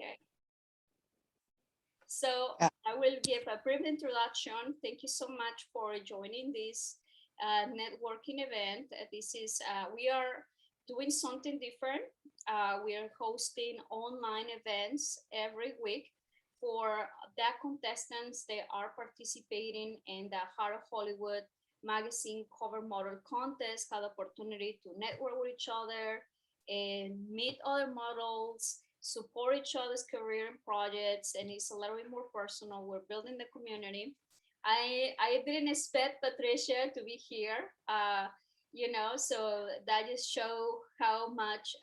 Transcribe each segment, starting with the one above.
Okay. So Yeah. I will give a brief introduction. Thank you so much for joining this networking event. This is, we are doing something different. We are hosting online events every week for the contestants that are participating in the Heart of Hollywood magazine cover model contest, have the opportunity to network with each other and meet other models, support each other's career and projects, and it's a little bit more personal. We're building the community. I didn't expect Patricia to be here, so that just show how much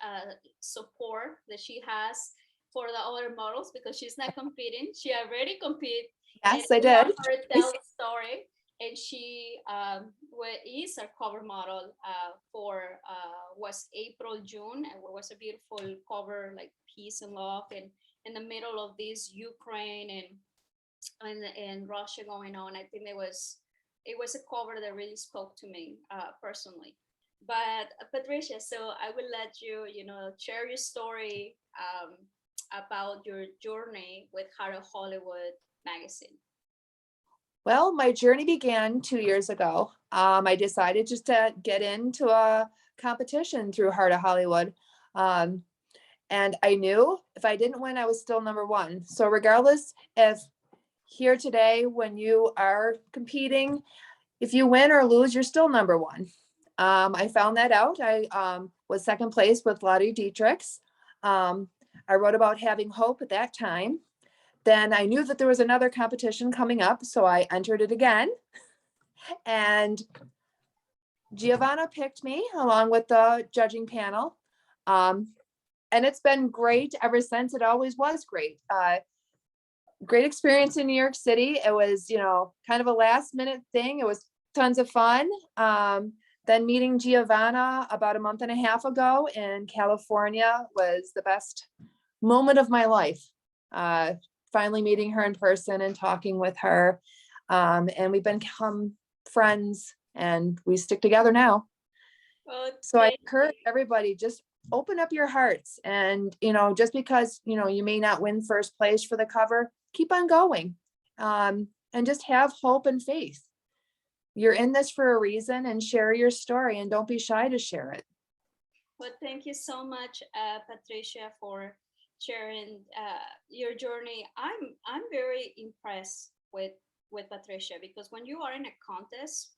support that she has for the other models because she's not competing. She already competed. Yes, I did. Her tell the story, and she is a cover model for was April June, and it was a beautiful cover like peace and love, and in the middle of this Ukraine and Russia going on. I think it was a cover that really spoke to me personally. But Patricia, so I will let you share your story about your journey with Heart of Hollywood magazine. Well, my journey began 2 years ago. I decided just to get into a competition through Heart of Hollywood. And I knew if I didn't win, I was still number one. So regardless if here today, when you are competing, if you win or lose, you're still number one. I found that out. I was second place with Lottie Dietrichs. I wrote about having hope at that time. Then I knew that there was another competition coming up, so I entered it again. And Giovanna picked me along with the judging panel. And it's been great ever since. It always was great. Great experience in New York City. It was, kind of a last minute thing. It was tons of fun. Then meeting Giovanna about a month and a half ago in California was the best moment of my life. Finally meeting her in person and talking with her. And we've become friends and we stick together now. So I encourage everybody, just open up your hearts and, just because, you may not win first place for the cover, keep on going and just have hope and faith. You're in this for a reason, and share your story and don't be shy to share it. Well, thank you so much, Patricia, for sharing your journey. I'm very impressed with Patricia because when you are in a contest,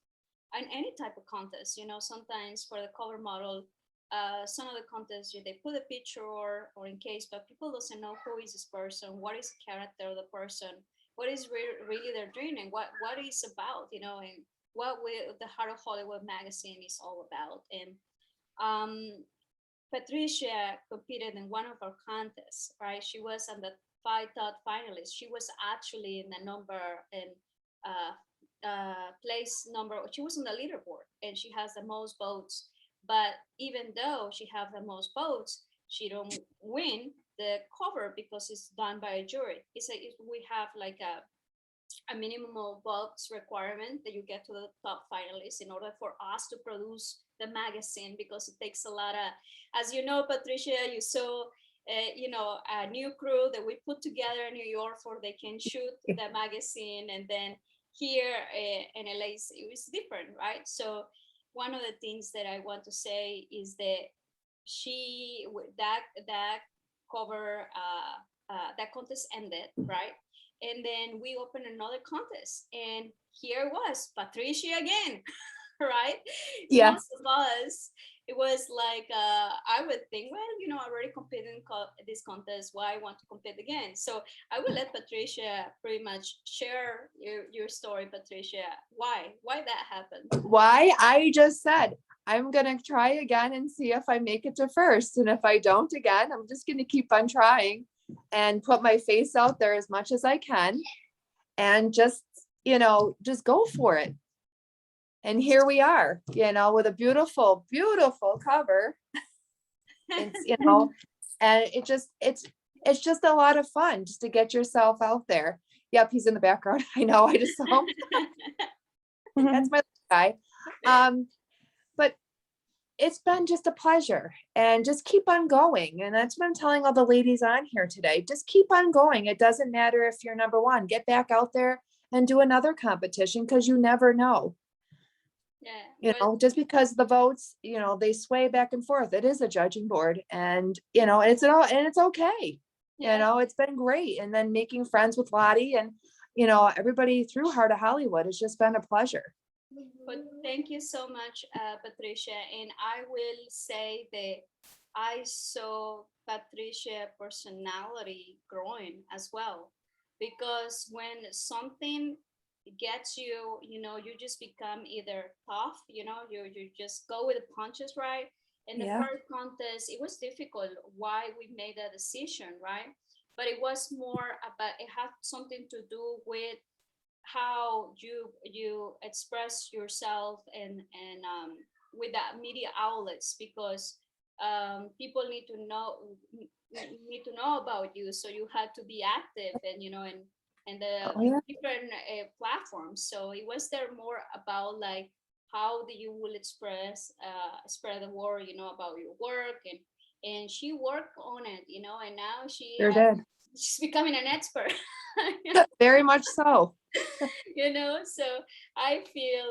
and any type of contest, sometimes for the cover model, some of the contests they put a picture or in case, but people doesn't know who is this person, what is the character of the person, what is really their dream, and what it's about, and what the Heart of Hollywood magazine is all about. And Patricia competed in one of our contests, right? She was on the 5 top finalists. She was actually in the number in place number. She was on the leaderboard, and she has the most votes. But even though she have the most votes, she don't win the cover because it's done by a jury. We have like a minimum of votes requirement that you get to the top finalists in order for us to produce the magazine, because it takes a lot of, as you know, Patricia, you saw a new crew that we put together in New York for they can shoot the magazine, and then here in LA it was different, right? So one of the things that I want to say is that that cover that contest ended, right? And then we opened another contest, and here was Patricia again, right? Yeah. Most of us, it was like, I would think, well, I already competed in this contest, why I want to compete again? So I will let Patricia pretty much share your story, Patricia. Why that happened? Why? I just said, I'm going to try again and see if I make it to first. And if I don't again, I'm just going to keep on trying and put my face out there as much as I can and just go for it. And here we are, with a beautiful, beautiful cover. It's, and it's just a lot of fun just to get yourself out there. Yep, he's in the background. I know, I just saw him. That's my guy. But it's been just a pleasure, and just keep on going. And that's what I'm telling all the ladies on here today. Just keep on going. It doesn't matter if you're number one, get back out there and do another competition, because you never know. Yeah, well, Just because the votes, they sway back and forth. It is a judging board, and it's all, and it's okay. yeah. It's been great. And then making friends with Lottie and everybody through Heart of Hollywood has just been a pleasure. But thank you so much, Patricia. And I will say that I saw Patricia personality growing as well, because when something gets you, you just become either tough, you just go with the punches, right? In the Yeah. first contest, it was difficult why we made that decision, right? But it was more about, it had something to do with how you express yourself, and with the media outlets, because people need to know about you, so you had to be active, and and the Oh, yeah. different platforms. So it was there more about like how do you will spread the word, about your work, and she worked on it, and now Sure did. she's becoming an expert. Very much so. So I feel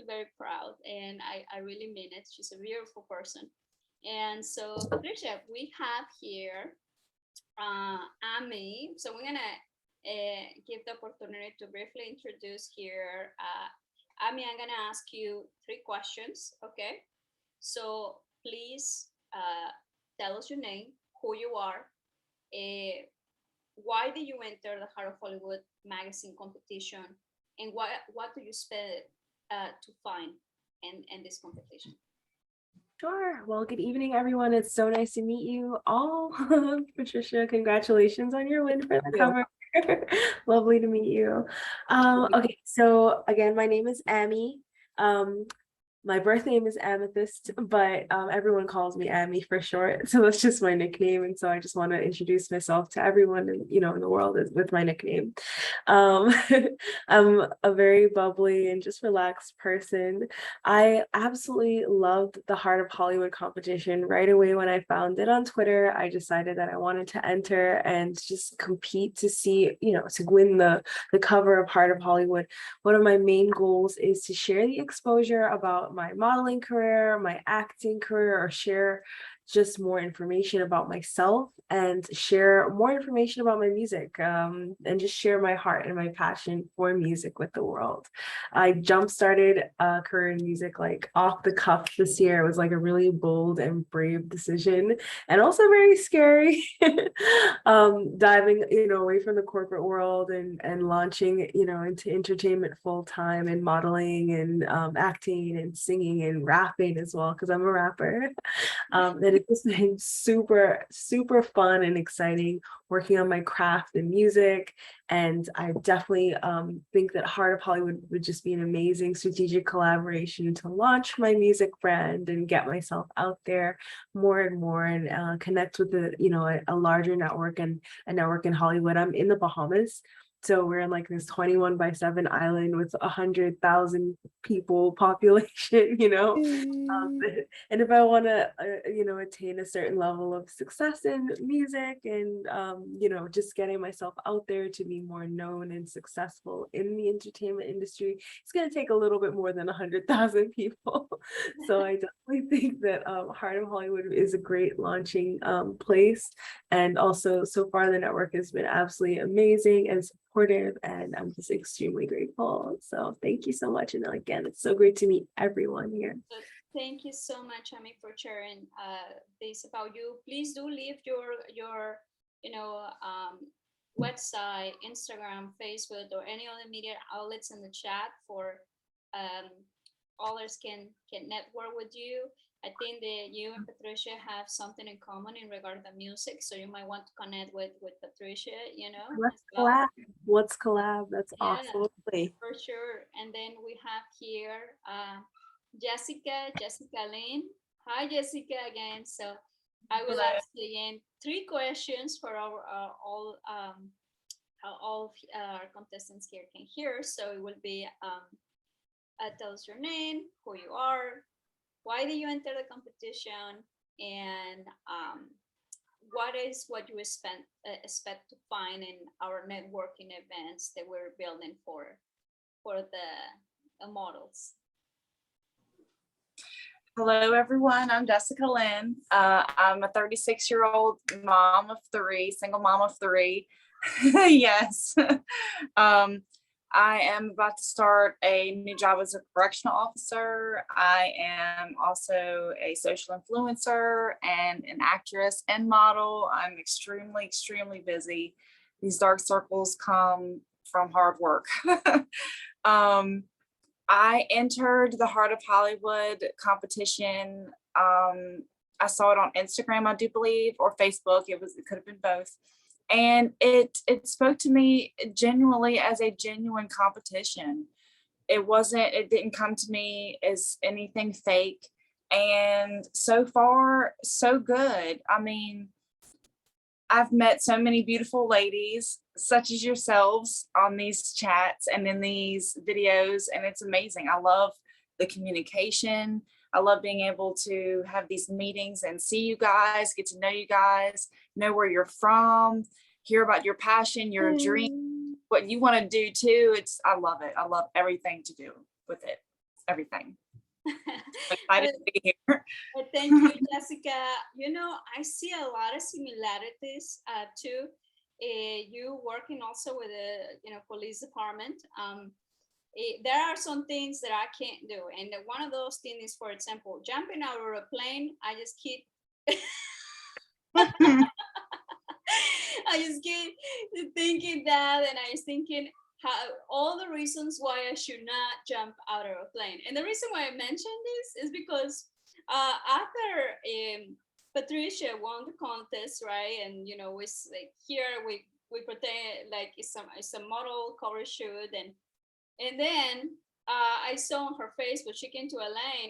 very proud, and I really mean it. She's a beautiful person. And so, Patricia, we have here Amy. So we're gonna give the opportunity to briefly introduce here Amy. I'm gonna ask you 3 questions, okay? So please tell us your name, who you are, uh, why did you enter the Heart of Hollywood magazine competition, and what do you expect to find in this competition? Sure. Well, good evening, everyone. It's so nice to meet you all. Patricia, congratulations on your win for the cover. Lovely to meet you. Okay, so again, my name is Amy. My birth name is Amethyst, but everyone calls me Amy for short. So that's just my nickname. And so I just want to introduce myself to everyone in the world with my nickname. Um, I'm a very bubbly and just relaxed person. I absolutely loved the Heart of Hollywood competition right away when I found it on Twitter. I decided that I wanted to enter and just compete to see, to win the cover of Heart of Hollywood. One of my main goals is to share the exposure about my modeling career, my acting career, or share just more information about myself and share more information about my music, and just share my heart and my passion for music with the world. I jump-started a career in music like off the cuff this year. It was like a really bold and brave decision, and also very scary. Diving, away from the corporate world and launching, into entertainment full-time, and modeling and acting and singing and rapping as well, because I'm a rapper. And it's just been super, super fun and exciting working on my craft and music. And I definitely think that Heart of Hollywood would just be an amazing strategic collaboration to launch my music brand and get myself out there more and more, and connect with a larger network, and a network in Hollywood. I'm in the Bahamas. So we're in like this 21/7 island with 100,000 people population, and if I want to, attain a certain level of success in music, and, just getting myself out there to be more known and successful in the entertainment industry, it's going to take a little bit more than 100,000 people. So I definitely think that Heart of Hollywood is a great launching place. And also, so far, the network has been absolutely amazing and supportive, and I'm just extremely grateful. So thank you so much. And again, it's so great to meet everyone here. So thank you so much, Amy, for sharing this about you. Please do leave your website, Instagram, Facebook, or any other media outlets in the chat for um, others can network with you. I think that you and Patricia have something in common in regard to music, so you might want to connect with Patricia, Let's as well. collab. Let's collab. That's Yeah, awesome. for sure. And then we have here Jessica Lynn. Hi, Jessica, again. So I will ask you again 3 questions for our all of our contestants here can hear. So it will be tell us your name, who you are, why did you enter the competition, and what you expect to find in our networking events that we're building for the models. Hello, everyone. I'm Jessica Lynn. I'm a 36-year-old mom of three, single mom of three. Yes. I am about to start a new job as a correctional officer. I am also a social influencer and an actress and model. I'm extremely, extremely busy. These dark circles come from hard work. I entered the Heart of Hollywood competition. I saw it on Instagram, I do believe, or Facebook. It could have been both. And it spoke to me genuinely as a genuine competition. It didn't come to me as anything fake. And so far, so good. I mean, I've met so many beautiful ladies such as yourselves on these chats and in these videos, and it's amazing. I love the communication. I love being able to have these meetings and see you guys, get to know you guys, know where you're from, hear about your passion, your dream, what you want to do too. I love it. I love everything to do with it, everything. I'm excited to be here. Thank you, Jessica. You know, I see a lot of similarities too. You working also with the police department. There are some things that I can't do, and one of those things is, for example, jumping out of a plane. I just keep thinking that, and I was thinking all the reasons why I should not jump out of a plane. And the reason why I mentioned this is because after Patricia won the contest, right? And it's like here we pretend like it's a model cover shoot, and then I saw on her Facebook she came to LA,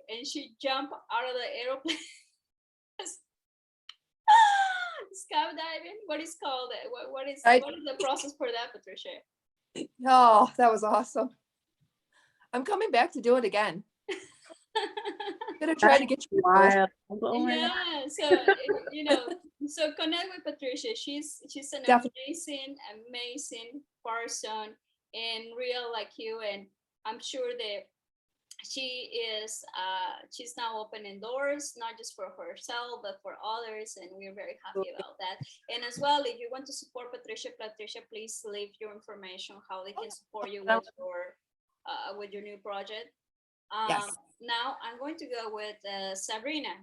and she jumped out of the airplane. Skydiving, what is called? What is the process for that, Patricia? Oh, that was awesome. I'm coming back to do it again. I'm gonna try to get you wild. Yeah, so so connect with Patricia. She's an amazing person, and real like you, and I'm sure that she is she's now opening doors, not just for herself but for others, and we're very happy about that. And as well, if you want to support Patricia, please leave your information, how they can support you with your new project. Yes. Now I'm going to go with Sabrina.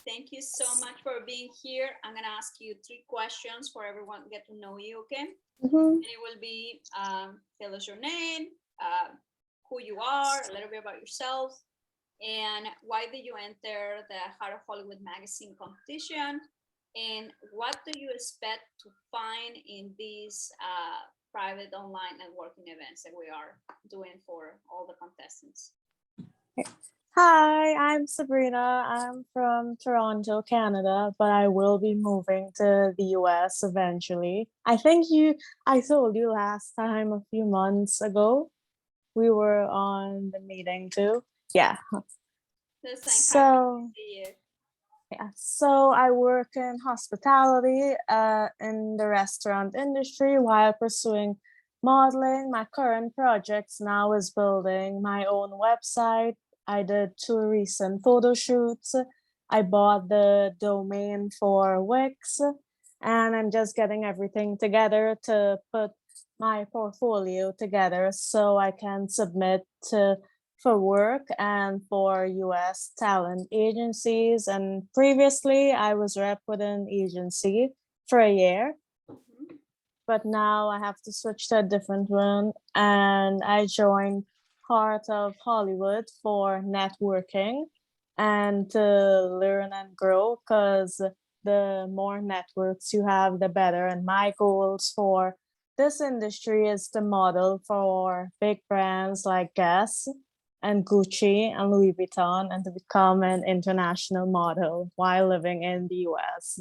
Thank you so much for being here. I'm gonna ask you 3 questions for everyone to get to know you, okay? And it will be tell us your name, who you are, a little bit about yourself, and why did you enter the Heart of Hollywood magazine competition, and what do you expect to find in these private online networking events that we are doing for all the contestants. Hi, I'm Sabrina. I'm from Toronto, Canada, but I will be moving to the US eventually. I told you last time a few months ago. We were on the meeting too. Yeah. So I work in hospitality in the restaurant industry while pursuing modeling. My current projects now is building my own website. I did 2 recent photo shoots. I bought the domain for Wix, and I'm just getting everything together to put my portfolio together so I can submit for work and for US talent agencies. And previously I was rep with an agency for a year, but now I have to switch to a different one, and I joined Heart of Hollywood for networking and to learn and grow, because the more networks you have, the better. And my goals for this industry is to model for big brands like Guess and Gucci and Louis Vuitton, and to become an international model while living in the US.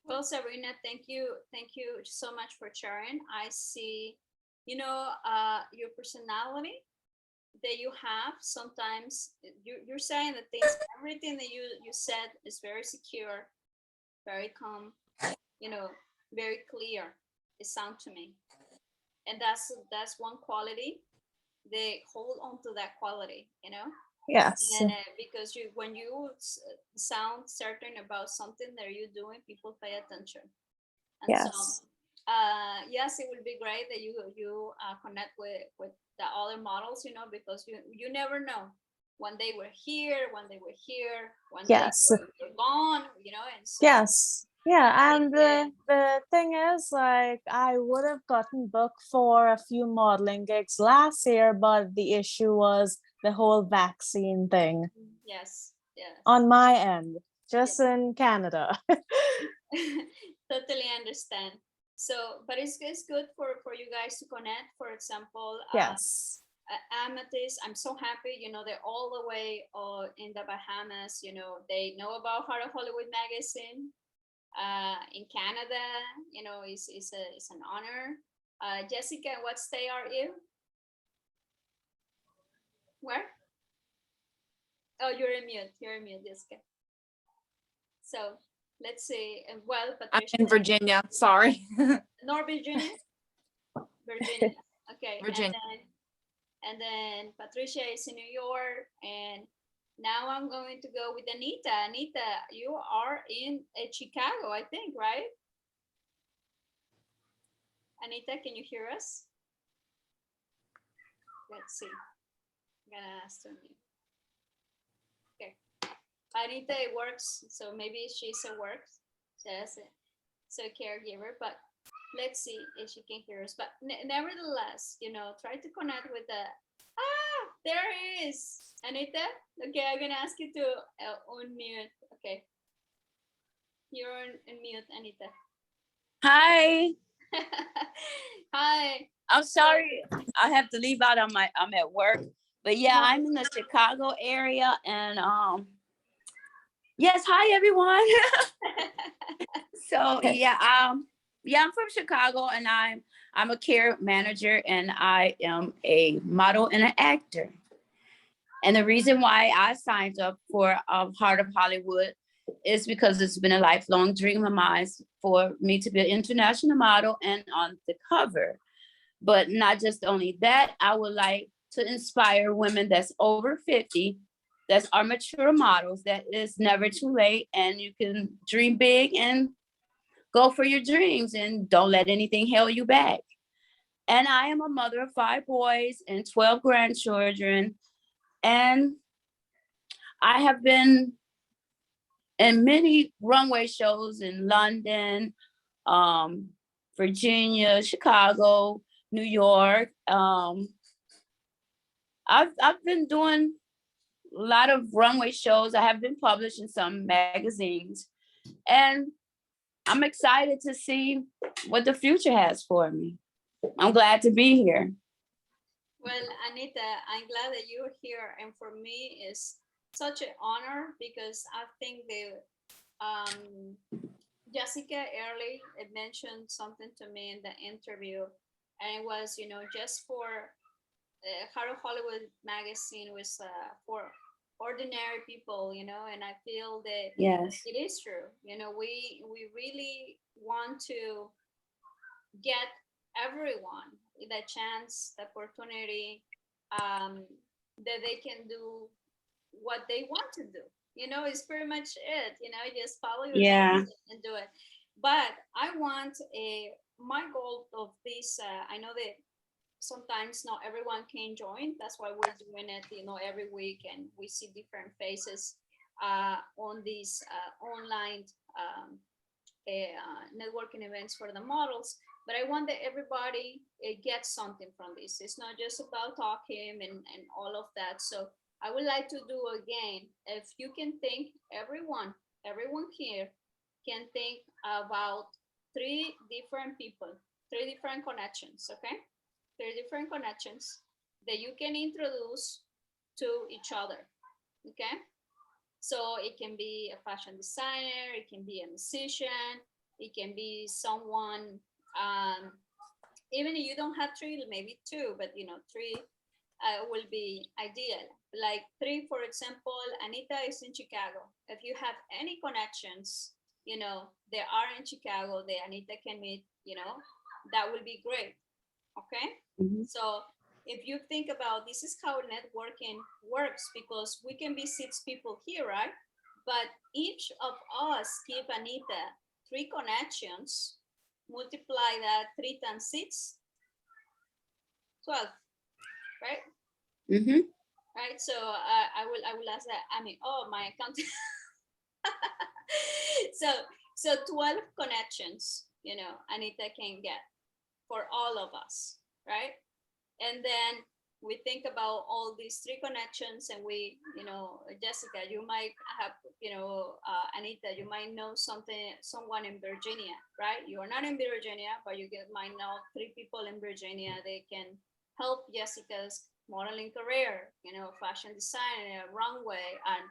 Well, Sabrina, thank you so much for sharing. I see, your personality that you have, sometimes you're saying that things, everything that you said is very secure, very calm, you know, very clear. It sounds to me, and that's one quality. They hold on to that quality, you know. Yes. And because when you sound certain about something that you're doing, people pay attention. And Yes. so, yes, it would be great that you connect with the other models, you know, because you never know when they were here, when they were here, when Yes. they were gone, you know, and so Yes. Yeah, and Yeah. the thing is, like, I would have gotten booked for a few modeling gigs last year, but the issue was the whole vaccine thing yes, yes. on my end, just in Canada. Totally understand. So, but it's good for you guys to connect. For example, Yes. Amethyst, I'm so happy, you know, they're all the way in the Bahamas, you know, they know about Heart of Hollywood magazine. In Canada, you know, it's an honor. Jessica, what state are you? Where? Oh, you're in mute. You're in mute, Jessica. So let's see. Well, I'm Patricia, in Virginia. Sorry. North Virginia, Virginia. Okay, Virginia. and then Patricia is in New York, and now I'm going to go with Anita. Anita, you are in Chicago, I think, right? Anita, can you hear us? Let's see. I'm gonna ask her. Okay. Anita works, so maybe she's at work. So caregiver, but let's see if she can hear us. But nevertheless, you know, try to connect with the. There he is, Anita. Okay, I'm gonna ask you to unmute. Okay, you're on mute, Anita. Hi, Hi. I'm sorry I have to leave out. I'm at work, but yeah, No. I'm in the Chicago area, and yes, hi everyone. So yeah, I'm from Chicago, and I'm a care manager, and I am a model and an actor. And the reason why I signed up for Heart of Hollywood is because it's been a lifelong dream of mine for me to be an international model and on the cover. But not just only that, I would like to inspire women that's over 50, that are mature models, that it's never too late, and you can dream big and go for your dreams and don't let anything hold you back. And I am a mother of 5 boys and 12 grandchildren. And I have been in many runway shows in London, Virginia, Chicago, New York. I've been doing a lot of runway shows. I have been published in some magazines, and I'm excited to see what the future has for me. I'm glad to be here. Well, Anita, I'm glad that you're here, and for me, it's such an honor because I think Jessica early mentioned something to me in the interview, and it was, you know, just for Heart of Hollywood magazine was for ordinary people, you know, and I feel that Yes. it is true. You know, we really want to get everyone the chance, the opportunity, that they can do what they want to do. You know, it's pretty much it. You know, just follow your dreams and do it. But I want my goal of this. I know that sometimes not everyone can join. That's why we're doing it, you know, every week, and we see different faces on these online networking events for the models. But I want that everybody gets something from this. It's not just about talking and all of that. So I would like to do again, if you can think, everyone here can think about 3 different people, 3 different connections, okay? 3 different connections that you can introduce to each other, okay? So it can be a fashion designer, it can be a musician, it can be someone, even if you don't have 3, maybe 2, but you know, 3 will be ideal. Like 3, for example, Anita is in Chicago. If you have any connections, you know, they are in Chicago, the Anita can meet, you know, that will be great. Okay. Mhm. So if you think about this is how networking works, because we can be 6 people here, right? But each of us give Anita 3 connections, multiply that 3 times 6, 12, right? Mm-hmm. Right. So I will ask that. I mean, oh, my account. so 12 connections, you know, Anita can get for all of us, right? And then we think about all these 3 connections, and we, you know, Jessica, you might have, you know, Anita, you might know someone in Virginia, right? You are not in Virginia, but you might know 3 people in Virginia. They can help Jessica's modeling career, you know, fashion designer, runway, and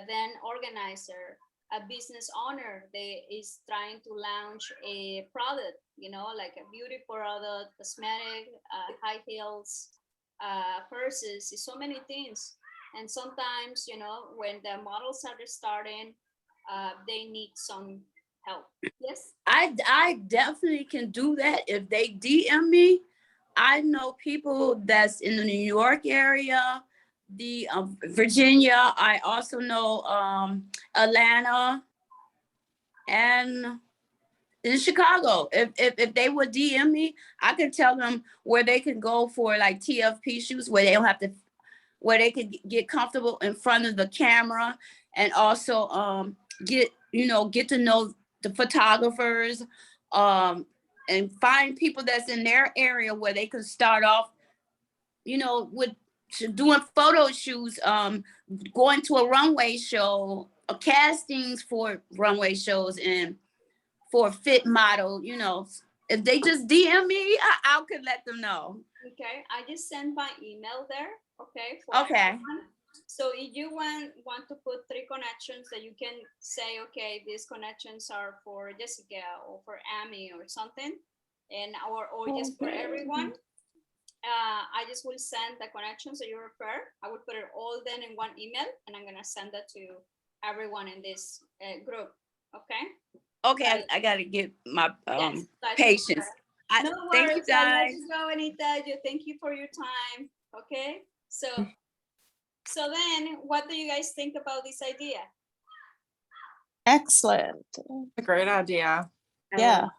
event organizer, a business owner that is trying to launch a product, you know, like a beauty product, cosmetic, high heels, purses, so many things. And sometimes, you know, when the models are starting, they need some help. Yes. I definitely can do that if they DM me. I know people that's in the New York area, the Virginia. I also know Atlanta and in Chicago. If they would DM me, I could tell them where they can go for like TFP shoots, where they don't have to, where they could get comfortable in front of the camera, and also get to know the photographers, and find people that's in their area where they can start off, you know, with doing photo shoots, going to a runway show, castings for runway shows, and for a fit model. You know, if they just DM me, I could let them know. Okay, I just sent my email there. Okay. Okay. Everyone. So if you want to put 3 connections that you can say, okay, these connections are for Jessica or for Amy or something, and or just for everyone. I just will send the connections that you refer. I will put it all then in one email, and I'm gonna send that to everyone in this group. Okay. Okay, I gotta get my Yes, patience. no Thank worries. you guys. Let's go, Anita. Thank you for your time. Okay. So then, what do you guys think about this idea? Excellent. A great idea. Yeah,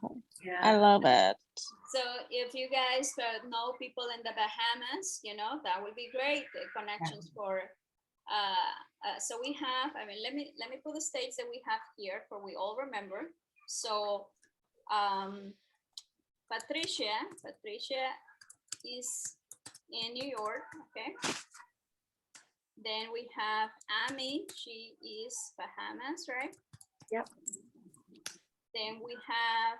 Yeah. I love it. So if you guys know people in the Bahamas, you know, that would be great. The connections for so we have, I mean, let me put the states that we have here for we all remember. So Patricia is in New York. Okay. Then we have Amy, she is Bahamas, right? Yep. Then we have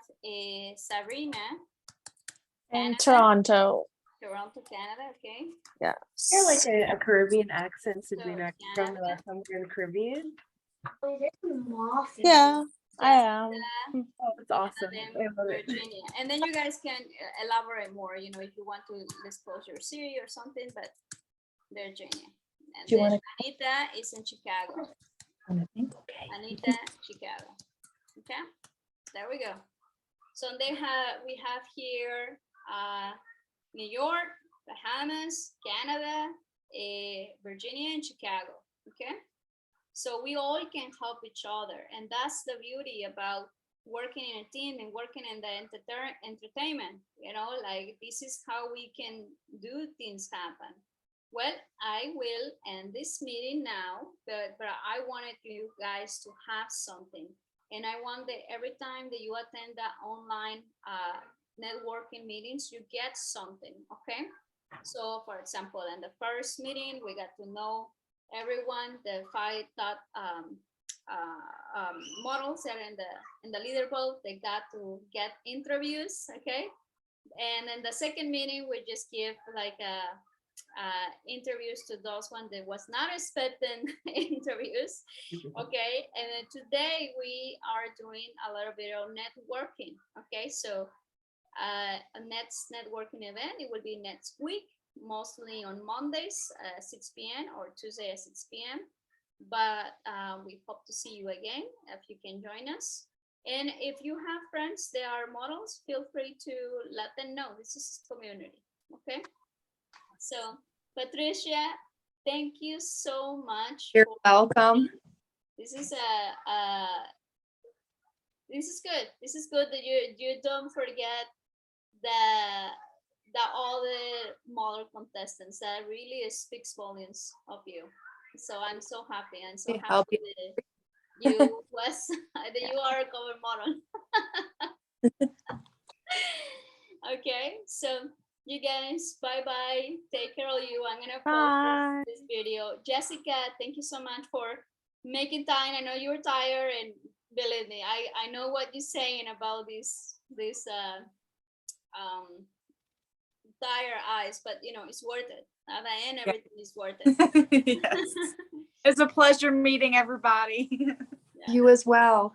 Sabrina In Canada. Toronto. Toronto, Canada, okay. Yes. They're like a Caribbean accent, So, Sabrina. yeah. From the somewhere Caribbean. Yeah, I am. Oh, it's awesome. And I then love it. Virginia. And then you guys can elaborate more, you know, if you want to disclose your city or something, but Virginia. And Do you then wanna- Anita is in Chicago. Okay. Anita, Chicago. Okay, there we go. So we have here New York, Bahamas, Canada, Virginia, and Chicago. Okay, so we all can help each other, and that's the beauty about working in a team and working in the entertainment. You know, like this is how we can do things happen. Well, I will end this meeting now, but I wanted you guys to have something. And I want that every time that you attend the online networking meetings, you get something, okay? So for example, in the first meeting, we got to know everyone, the 5 top models that are in the leaderboard, they got to get interviews, okay? And in the second meeting, we just give like interviews to those one that was not expecting interviews. Okay, and then today we are doing a little bit of networking. Okay, so next networking event, it will be next week. mostly on Mondays at 6 p.m. or Tuesday at 6 p.m. But we hope to see you again if you can join us. And if you have friends that are models, feel free to let them know. This is a community, okay? So, Patricia, thank you so much. You're for- welcome. This is this is good. This is good that you don't forget that all the model contestants, that really speaks volumes of you. So I'm so happy. I'm so They help happy that you was that you are a cover model. Okay, so you guys, bye bye. Take care of you. I'm gonna Bye. post this video. Jessica, thank you so much for making time. I know you're tired, and believe me, I know what you're saying about this tired eyes, but you know it's worth it. At the end, everything is worth it. Yes. It's a pleasure meeting everybody. You as well.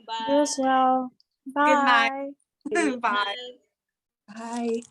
Bye. You as well. night. Bye. Good Bye. night. Bye.